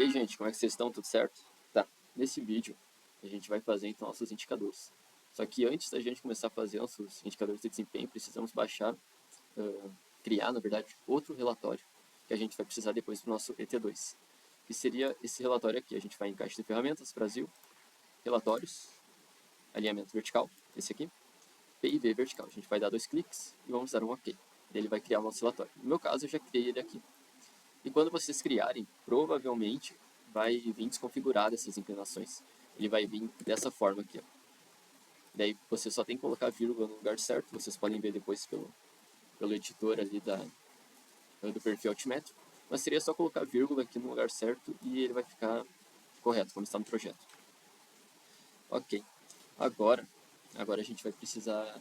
E aí, gente, como é que vocês estão? Tudo certo? Tá, nesse vídeo a gente vai fazer então nossos indicadores. Só que antes da gente começar a fazer nossos indicadores de desempenho, precisamos baixar, criar, na verdade, outro relatório que a gente vai precisar depois para o nosso ET2. Que seria esse relatório aqui. A gente vai em caixa de ferramentas, Brasil, relatórios, alinhamento vertical, esse aqui, PIV vertical. A gente vai dar 2 cliques e vamos dar um OK. Ele vai criar o nosso relatório. No meu caso, eu já criei ele aqui. E quando vocês criarem, provavelmente vai vir desconfigurado essas inclinações. Ele vai vir dessa forma aqui, ó. Daí você só tem que colocar vírgula no lugar certo. Vocês podem ver depois pelo editor ali do perfil altimétrico. Mas seria só colocar vírgula aqui no lugar certo e ele vai ficar correto, como está no projeto. Ok. Agora a gente vai precisar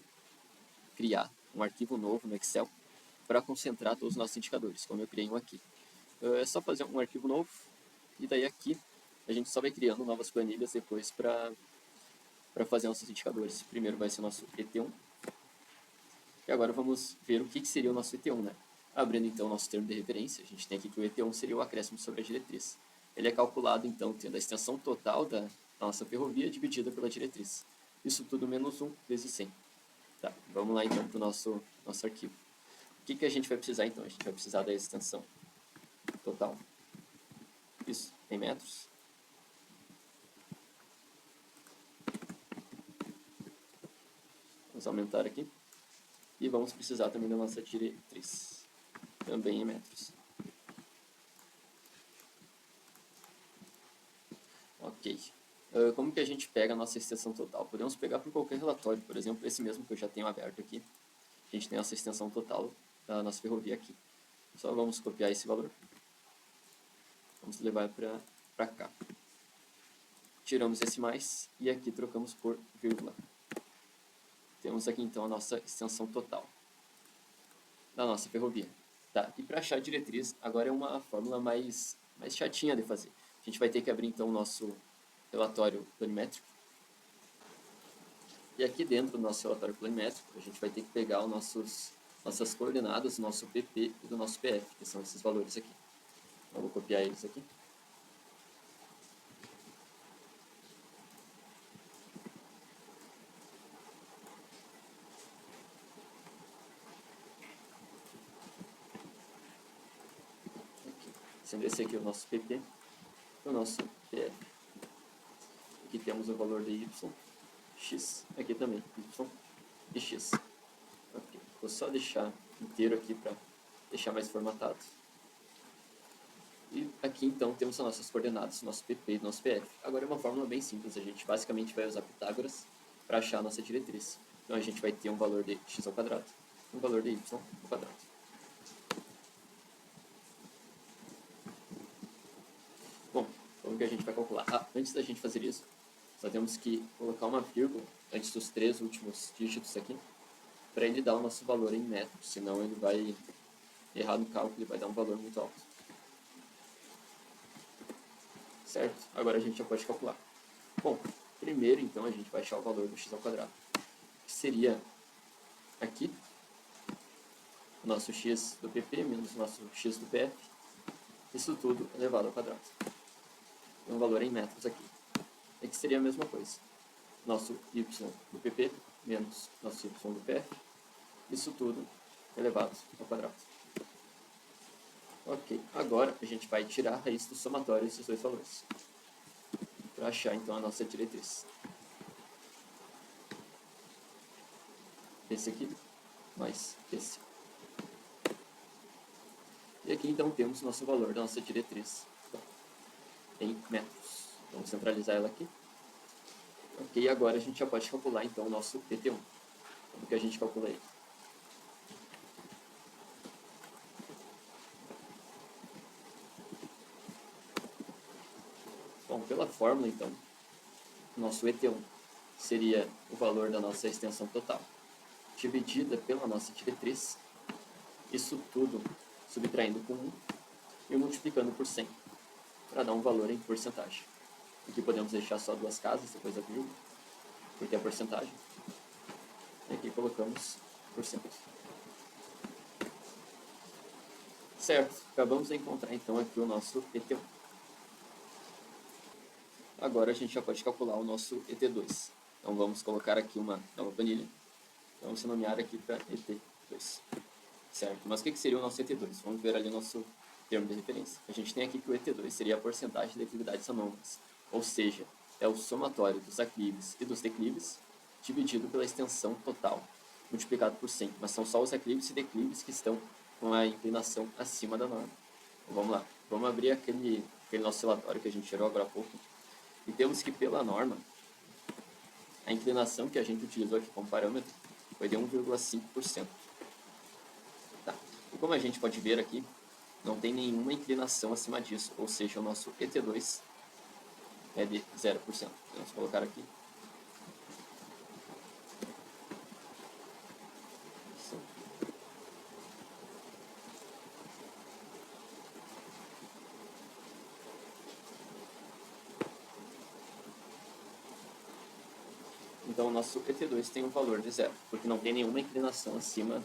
criar um arquivo novo no Excel para concentrar todos os nossos indicadores, como eu criei um aqui. É só fazer um arquivo novo e daí aqui a gente só vai criando novas planilhas depois para fazer nossos indicadores. Primeiro vai ser o nosso ET1. E agora vamos ver o que seria o nosso ET1, né? Abrindo então o nosso termo de referência, a gente tem aqui que o ET1 seria o acréscimo sobre a diretriz. Ele é calculado então tendo a extensão total da nossa ferrovia dividida pela diretriz. Isso tudo menos 1 vezes 100. Tá, vamos lá então para o nosso arquivo. O que a gente vai precisar então? A gente vai precisar da extensão total. Isso, em metros. Vamos aumentar aqui. E vamos precisar também da nossa diretriz, também em metros. Ok. Como que a gente pega a nossa extensão total? Podemos pegar por qualquer relatório, por exemplo, esse mesmo que eu já tenho aberto aqui. A gente tem a nossa extensão total da nossa ferrovia aqui. Só vamos copiar esse valor. Vamos levar para cá. Tiramos esse mais e aqui trocamos por vírgula. Temos aqui então a nossa extensão total da nossa ferrovia. Tá, e para achar a diretriz, agora é uma fórmula mais chatinha de fazer. A gente vai ter que abrir então o nosso relatório planimétrico. E aqui dentro do nosso relatório planimétrico, a gente vai ter que pegar nossas coordenadas do nosso PP e do nosso PF, que são esses valores aqui. Eu vou copiar eles aqui. Sendo esse aqui o nosso PP e o nosso PF. Aqui temos o valor de Y, X, aqui também, Y e X. Okay. Vou só deixar inteiro aqui para deixar mais formatado. E aqui então temos as nossas coordenadas, nosso PP e nosso PF. Agora é uma fórmula bem simples, a gente basicamente vai usar Pitágoras para achar a nossa diretriz. Então a gente vai ter um valor de x ao quadrado, um valor de y ao quadrado. Bom, como que a gente vai calcular? Antes da gente fazer isso, só temos que colocar uma vírgula antes dos 3 últimos dígitos aqui, para ele dar o nosso valor em metros, senão ele vai errar no cálculo e vai dar um valor muito alto. Certo? Agora a gente já pode calcular. Bom, primeiro então a gente vai achar o valor do x ao quadrado, que seria aqui o nosso x do PP menos o nosso x do PF, isso tudo elevado ao quadrado. Tem um valor em metros aqui. Aqui seria a mesma coisa. Nosso y do PP menos nosso y do PF, isso tudo elevado ao quadrado. Ok, agora a gente vai tirar a raiz do somatório desses dois valores, para achar então a nossa diretriz. Esse aqui mais esse. E aqui então temos nosso valor da nossa diretriz em metros. Vamos centralizar ela aqui. Ok, agora a gente já pode calcular então o nosso ET1. Como que a gente calcula ele? Bom, pela fórmula então, nosso ET1 seria o valor da nossa extensão total, dividida pela nossa diretriz, isso tudo subtraindo com 1 e multiplicando por 100, para dar um valor em porcentagem. Aqui podemos deixar só duas casas depois da vírgula, porque é porcentagem. E aqui colocamos por cento. Certo, acabamos de encontrar então aqui o nosso ET1. Agora a gente já pode calcular o nosso ET2. Então vamos colocar aqui uma nova planilha. Vamos nomear aqui para ET2. Certo, mas o que seria o nosso ET2? Vamos ver ali o nosso termo de referência. A gente tem aqui que o ET2 seria a porcentagem de atividades anômalas, ou seja, é o somatório dos aclives e dos declives dividido pela extensão total, multiplicado por 100, mas são só os aclives e declives que estão com a inclinação acima da norma. Então, vamos lá, vamos abrir aquele nosso relatório que a gente tirou agora há pouco, e temos que pela norma, a inclinação que a gente utilizou aqui como parâmetro foi de 1,5%. Tá. E como a gente pode ver aqui, não tem nenhuma inclinação acima disso, ou seja, o nosso ET2 é de 0%. Vamos colocar aqui. Isso. Então, o nosso ET2 tem um valor de 0, porque não tem nenhuma inclinação acima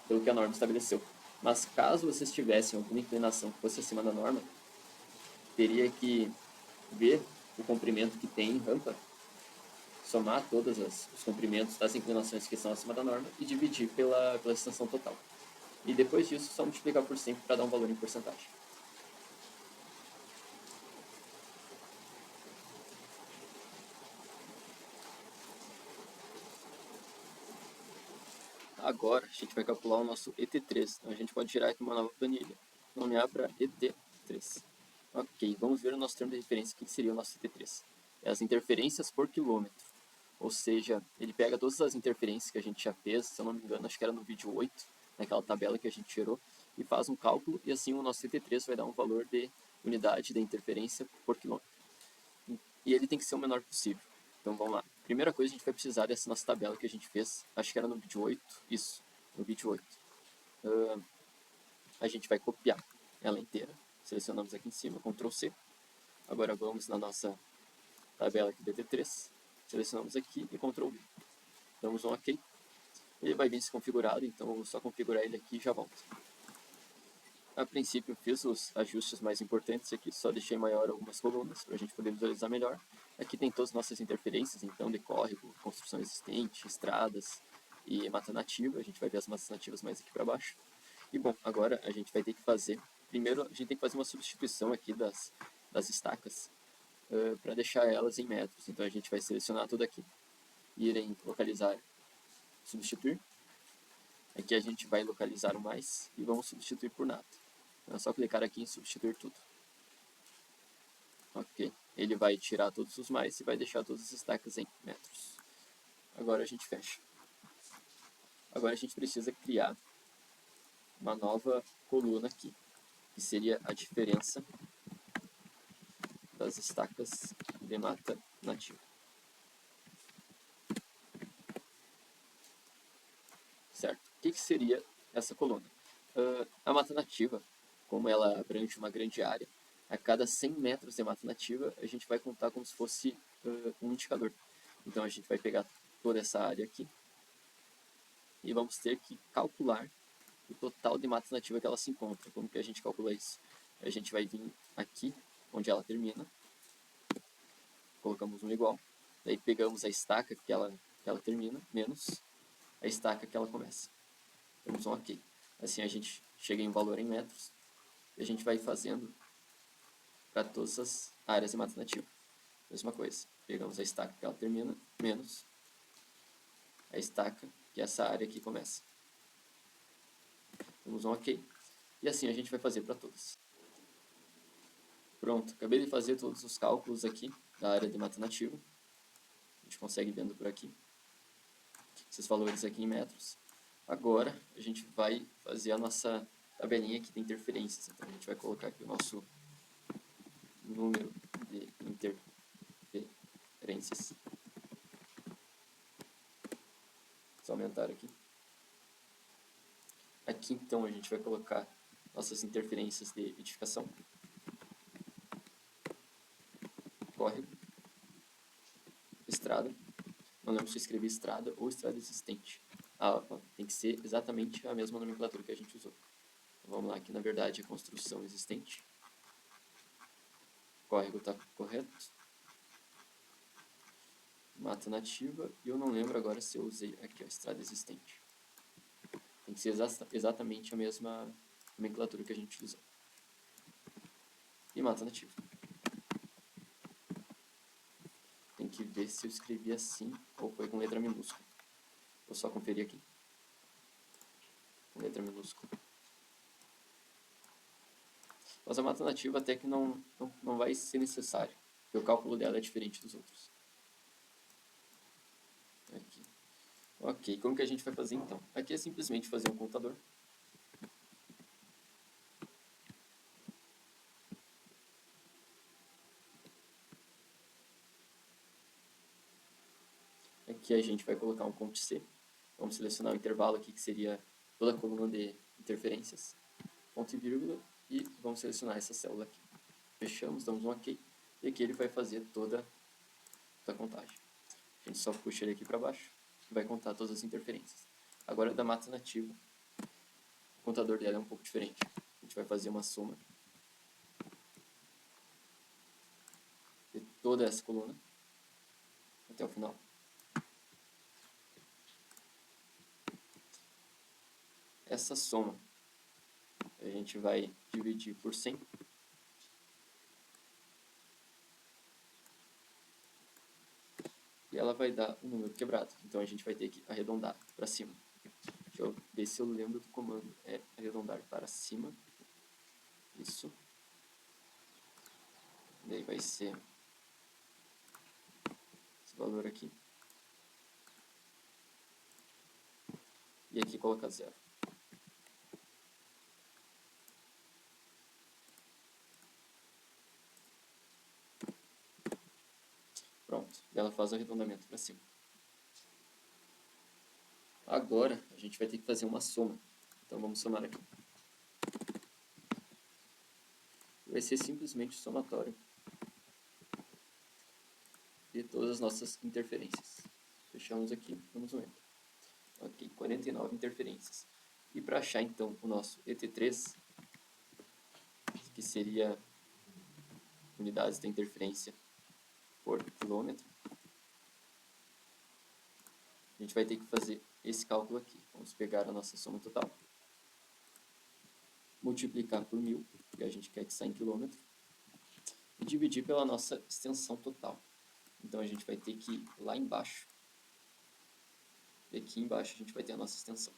pelo que a norma estabeleceu. Mas caso vocês tivessem alguma inclinação que fosse acima da norma, teria que ver o comprimento que tem em rampa, somar todos os comprimentos das inclinações que estão acima da norma e dividir pela extensão total. E depois disso, só multiplicar por 100 para dar um valor em porcentagem. Agora, a gente vai calcular o nosso ET3. Então, a gente pode gerar aqui uma nova planilha. Nomear para ET3. Ok, vamos ver o nosso termo de referência. O que seria o nosso ET3? É as interferências por quilômetro. Ou seja, ele pega todas as interferências que a gente já fez, se eu não me engano, acho que era no vídeo 8, naquela tabela que a gente tirou, e faz um cálculo, e assim o nosso ET3 vai dar um valor de unidade de interferência por quilômetro. E ele tem que ser o menor possível. Então vamos lá. Primeira coisa, a gente vai precisar dessa nossa tabela que a gente fez, acho que era no vídeo 8, isso, no vídeo 8. A gente vai copiar ela inteira. Selecionamos aqui em cima, Ctrl C. Agora vamos na nossa tabela aqui do ET3, selecionamos aqui e Ctrl V. Damos um OK. Ele vai vir desconfigurado, então eu vou só configurar ele aqui e já volto. A princípio eu fiz os ajustes mais importantes aqui, só deixei maior algumas colunas para a gente poder visualizar melhor. Aqui tem todas as nossas interferências, então de córrego, construção existente, estradas e mata nativa. A gente vai ver as matas nativas mais aqui para baixo. E bom, agora a gente vai ter que fazer, primeiro a gente tem que fazer uma substituição aqui das estacas para deixar elas em metros. Então a gente vai selecionar tudo aqui, ir em localizar, substituir. Aqui a gente vai localizar o mais e vamos substituir por nada. É só clicar aqui em substituir tudo. Ok, ele vai tirar todos os mais e vai deixar todas as estacas em metros. Agora a gente fecha. Agora a gente precisa criar uma nova coluna aqui, que seria a diferença das estacas de mata nativa. Certo, o que seria essa coluna? A mata nativa, como ela abrange uma grande área, a cada 100 metros de mata nativa, a gente vai contar como se fosse um indicador. Então a gente vai pegar toda essa área aqui e vamos ter que calcular o total de mata nativa que ela se encontra. Como que a gente calcula isso? A gente vai vir aqui, onde ela termina, colocamos um igual, daí pegamos a estaca que ela termina, menos a estaca que ela começa. Damos um OK. Assim a gente chega em um valor em metros e a gente vai fazendo para todas as áreas de mata nativa. Mesma coisa, pegamos a estaca que ela termina, menos a estaca que essa área aqui começa. Damos um OK. E assim a gente vai fazer para todas. Pronto, acabei de fazer todos os cálculos aqui da área de mata nativa. A gente consegue vendo por aqui esses valores aqui em metros. Agora a gente vai fazer a nossa tabelinha aqui de interferências. Então a gente vai colocar aqui o nosso número de interferências. Só aumentar aqui. Aqui então a gente vai colocar nossas interferências de edificação, córrego, estrada. Não lembro se eu escrevi estrada ou estrada existente. Tem que ser exatamente a mesma nomenclatura que a gente usou. Então, vamos lá, aqui na verdade é construção existente, córrego está correto. Mata nativa. E eu não lembro agora se eu usei aqui, ó, estrada existente. Tem que ser exatamente a mesma nomenclatura que a gente utilizou. E mata nativa. Tem que ver se eu escrevi assim ou foi com letra minúscula. Vou só conferir aqui. Com letra minúscula. Mas a mata nativa até que não vai ser necessário, porque o cálculo dela é diferente dos outros. Aqui. Ok, como que a gente vai fazer então? Aqui é simplesmente fazer um contador. Aqui a gente vai colocar um cont C. Vamos selecionar o intervalo aqui, que seria toda a coluna de interferências. Ponto e vírgula. E vamos selecionar essa célula aqui. Fechamos, damos um OK. E aqui ele vai fazer toda a contagem. A gente só puxa ele aqui para baixo e vai contar todas as interferências. Agora da mata nativa, o contador dela é um pouco diferente. A gente vai fazer uma soma de toda essa coluna até o final. Essa soma a gente vai dividir por 100. E ela vai dar um número quebrado. Então a gente vai ter que arredondar para cima. Deixa eu ver se eu lembro do comando. É arredondar para cima. Isso. Daí vai ser esse valor aqui. E aqui colocar 0. Pronto. E ela faz o arredondamento para cima. Agora a gente vai ter que fazer uma soma. Então vamos somar aqui. Vai ser simplesmente o somatório de todas as nossas interferências. Fechamos aqui, vamos no Enter. Ok, 49 interferências. E para achar então o nosso ET3, que seria unidades da interferência por quilômetro, a gente vai ter que fazer esse cálculo aqui. Vamos pegar a nossa soma total, multiplicar por 1000, que a gente quer que saia em quilômetro, e dividir pela nossa extensão total. Então a gente vai ter que ir lá embaixo, e aqui embaixo a gente vai ter a nossa extensão.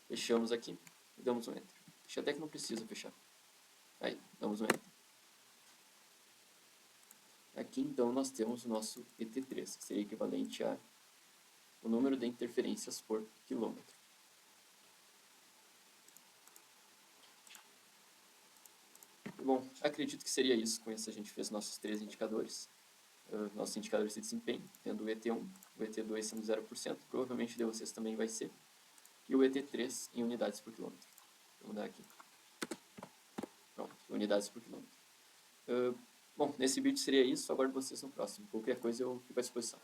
Fechamos aqui e damos um Enter. Acho até que não precisa fechar. Aí, damos um Enter. Aqui então nós temos o nosso ET3, que seria equivalente a o número de interferências por quilômetro. Bom, acredito que seria isso. Com isso a gente fez nossos 3 indicadores. Nossos indicadores de desempenho, tendo o ET1, o ET2 sendo 0%, provavelmente de vocês também vai ser, e o ET3 em unidades por quilômetro. Vou mudar aqui. Pronto, unidades por quilômetro. Bom, nesse vídeo seria isso, aguardo vocês no próximo. Qualquer coisa eu fico à disposição.